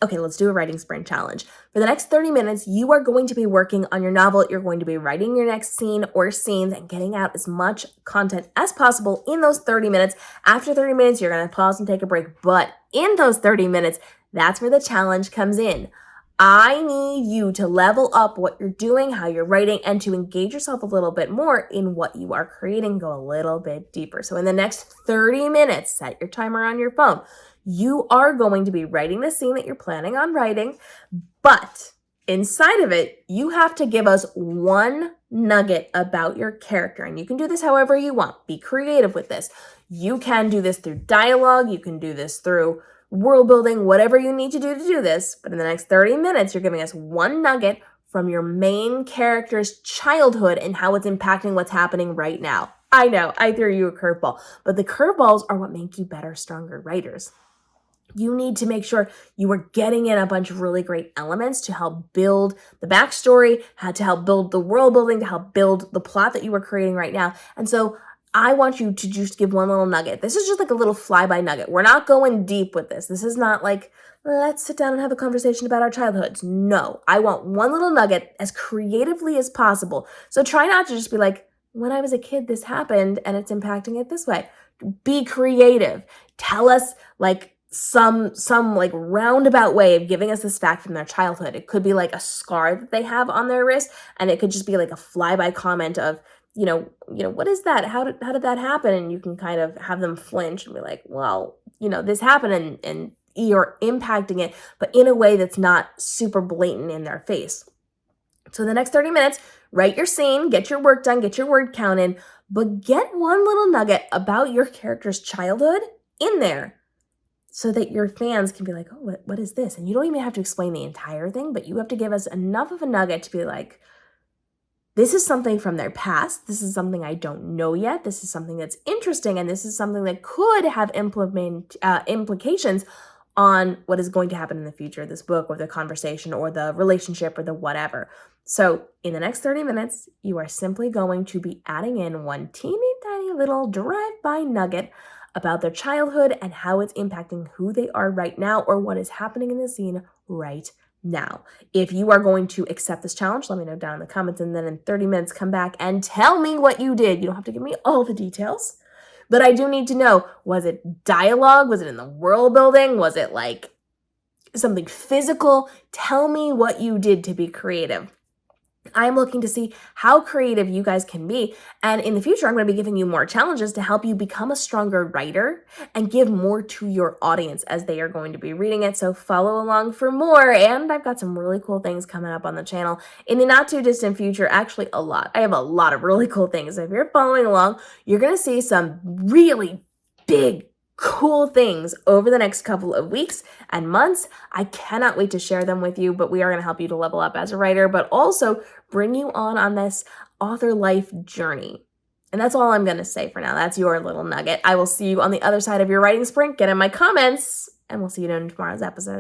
Okay, let's do a writing sprint challenge. For the next 30 minutes, you are going to be working on your novel. You're going to be writing your next scene or scenes and getting out as much content as possible in those 30 minutes. After 30 minutes, you're going to pause and take a break. But in those 30 minutes, that's where the challenge comes in. I need you to level up what you're doing, how you're writing, and to engage yourself a little bit more in what you are creating, go a little bit deeper. So in the next 30 minutes, set your timer on your phone. You are going to be writing the scene that you're planning on writing, but inside of it, you have to give us one nugget about your character. And you can do this however you want. Be creative with this. You can do this through dialogue. You can do this through world building, whatever you need to do this. But in the next 30 minutes, you're giving us one nugget from your main character's childhood and how it's impacting what's happening right now. I know, I threw you a curveball, but the curveballs are what make you better, stronger writers. You need to make sure you are getting in a bunch of really great elements to help build the backstory, to help build the world building, to help build the plot that you are creating right now. And so I want you to just give one little nugget. This is just like a little flyby nugget. We're not going deep with this. This is not like, let's sit down and have a conversation about our childhoods. No, I want one little nugget as creatively as possible. So try not to just be like, when I was a kid, this happened and it's impacting it this way. Be creative. Tell us like some like roundabout way of giving us this fact from their childhood. It could be like a scar that they have on their wrist, and it could just be like a flyby comment of, you know, what is that? How did that happen? And you can kind of have them flinch and be like, well, this happened and you're impacting it, but in a way that's not super blatant in their face. So in the next 30 minutes, write your scene, get your work done, get your word count in, but get one little nugget about your character's childhood in there so that your fans can be like, oh, what is this? And you don't even have to explain the entire thing, but you have to give us enough of a nugget to be like, this is something from their past. This is something I don't know yet. This is something that's interesting. And this is something that could have implications on what is going to happen in the future, this book or the conversation or the relationship or the whatever. So in the next 30 minutes, you are simply going to be adding in one teeny tiny little drive-by nugget about their childhood and how it's impacting who they are right now or what is happening in the scene right now. If you are going to accept this challenge, let me know down in the comments, and then in 30 minutes, come back and tell me what you did. You don't have to give me all the details, but I do need to know, was it dialogue? Was it in the world building? Was it like something physical? Tell me what you did to be creative. I'm looking to see how creative you guys can be. And in the future, I'm going to be giving you more challenges to help you become a stronger writer and give more to your audience as they are going to be reading it. So follow along for more. And I've got some really cool things coming up on the channel in the not too distant future. Actually, a lot. I have a lot of really cool things. If you're following along, you're going to see some really big, cool things over the next couple of weeks and months. I cannot wait to share them with you, but we are going to help you to level up as a writer, but also bring you on this author life journey. And that's all I'm going to say for now. That's your little nugget. I will see you on the other side of your writing sprint. Get in my comments, and we'll see you in tomorrow's episode.